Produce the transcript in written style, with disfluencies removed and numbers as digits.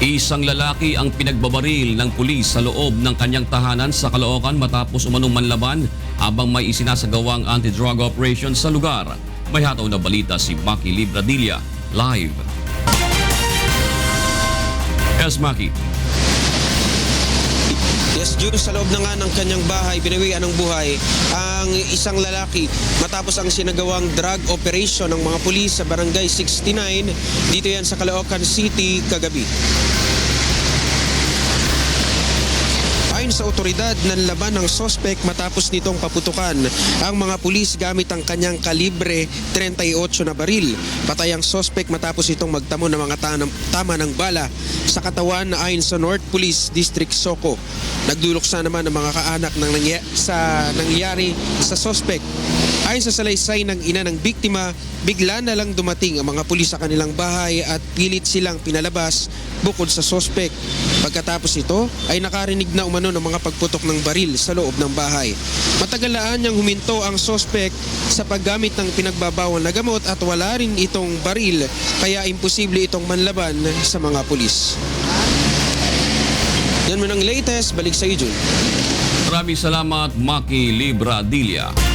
Isang lalaki ang pinagbabaril ng pulis sa loob ng kanyang tahanan sa Caloocan matapos umanong manlaban habang may isinasagawang anti-drug operation sa lugar. May hataw na balita si Maki Libradilla, live. Yes, Maki. Yes, June, sa loob na nga ng kanyang bahay, binawian ng buhay ang isang lalaki matapos ang sinagawang drug operation ng mga pulis sa Barangay 69. Dito yan sa Caloocan City kagabi. Ayon sa otoridad, nanlaban ng sospek matapos nitong paputukan ang mga pulis gamit ang kanyang kalibre 38 na baril. Patay ang sospek matapos itong magtamo ng mga tama ng bala sa katawan ayon sa North Police District Soco. Nagduloksa naman ang mga kaanak ng nangyari sa sospek. Ayon sa salaysay ng ina ng biktima, bigla na lang dumating ang mga pulis sa kanilang bahay at pilit silang pinalabas bukod sa sospek. Pagkatapos ito ay nakarinig na umano ng mga pagputok ng baril sa loob ng bahay. Matagalaan niyang huminto ang sospek sa paggamit ng pinagbabawal na gamot at wala rin itong baril kaya imposible itong manlaban sa mga pulis. Yan mo ng latest, balik sa iyo, Jun. Maraming salamat, Maki Libradilla.